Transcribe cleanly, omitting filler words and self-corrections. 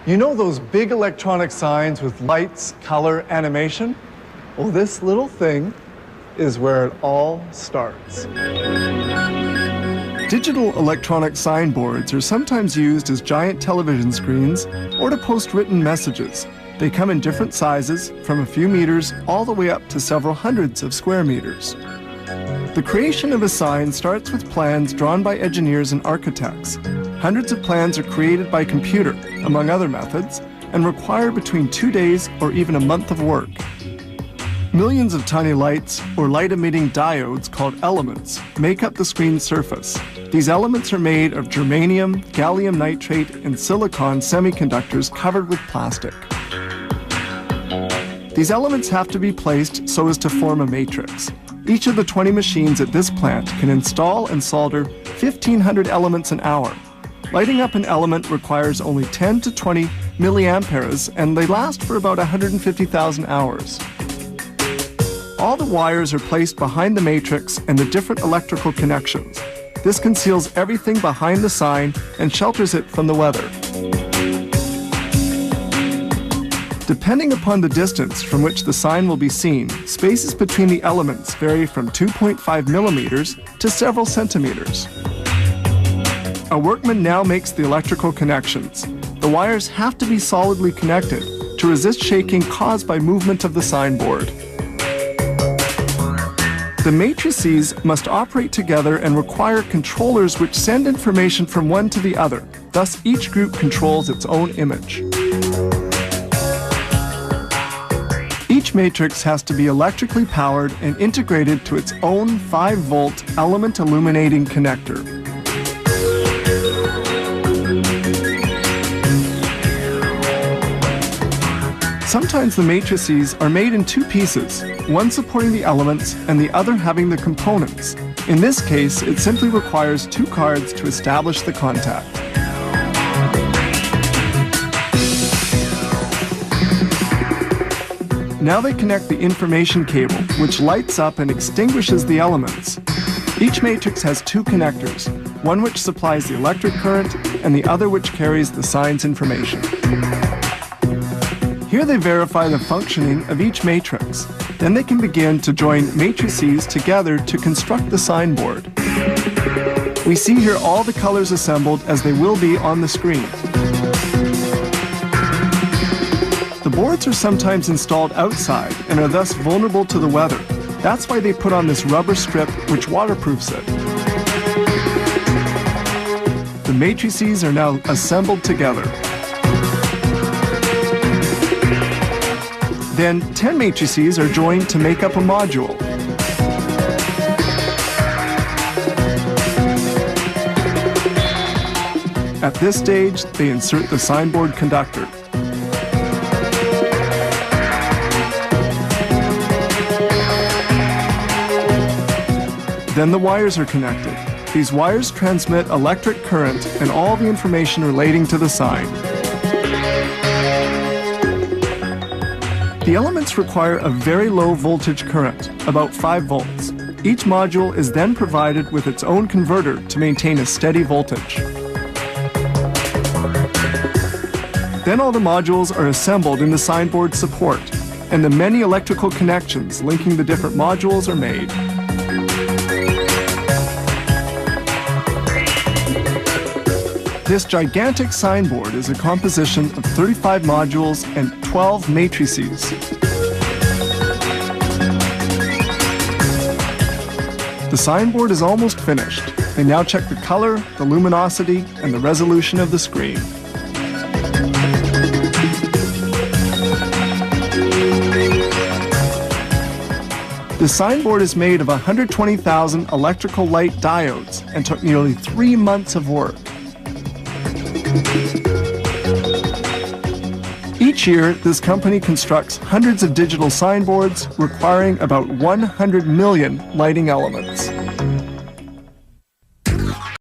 You know those big electronic signs with lights, color, animation? Well, this little thing is where it all starts. Digital electronic signboards are sometimes used as giant television screens or to post written messages. They come in different sizes, from a few meters all the way up to several hundreds of square meters. The creation of a sign starts with plans drawn by engineers and architects. Hundreds of plans are created by computer, among other methods, and require between 2 days or even a month of work. Millions of tiny lights, or light-emitting diodes called elements, make up the screen's surface. These elements are made of germanium, gallium nitrate, and silicon semiconductors covered with plastic. These elements have to be placed so as to form a matrix. Each of the 20 machines at this plant can install and solder 1,500 elements an hour. Lighting up an element requires only 10 to 20 milliamperes, and they last for about 150,000 hours. All the wires are placed behind the matrix and the different electrical connections. This conceals everything behind the sign and shelters it from the weather. Depending upon the distance from which the sign will be seen, spaces between the elements vary from 2.5 millimeters to several centimeters. A workman now makes the electrical connections. The wires have to be solidly connected to resist shaking caused by movement of the signboard. The matrices must operate together and require controllers which send information from one to the other. Thus, each group controls its own image. Each matrix has to be electrically powered and integrated to its own 5-volt element illuminating connector. Sometimes the matrices are made in two pieces, one supporting the elements and the other having the components. In this case, it simply requires 2 cards to establish the contact. Now they connect the information cable, which lights up and extinguishes the elements. Each matrix has 2 connectors, one which supplies the electric current and the other which carries the sign's information. Here they verify the functioning of each matrix. Then they can begin to join matrices together to construct the signboard. We see here all the colors assembled as they will be on the screen. The boards are sometimes installed outside and are thus vulnerable to the weather. That's why they put on this rubber strip which waterproofs it. The matrices are now assembled together. Then 10 matrices are joined to make up a module. At this stage, they insert the signboard conductor. Then the wires are connected. These wires transmit electric current and all the information relating to the sign. The elements require a very low voltage current, about 5 volts. Each module is then provided with its own converter to maintain a steady voltage. Then all the modules are assembled in the signboard support, and the many electrical connections linking the different modules are made. This gigantic signboard is a composition of 35 modules and 12 matrices. The signboard is almost finished. They now check the color, the luminosity, and the resolution of the screen. The signboard is made of 120,000 electrical light diodes and took nearly 3 months of work. Each year, this company constructs hundreds of digital signboards requiring about 100 million lighting elements.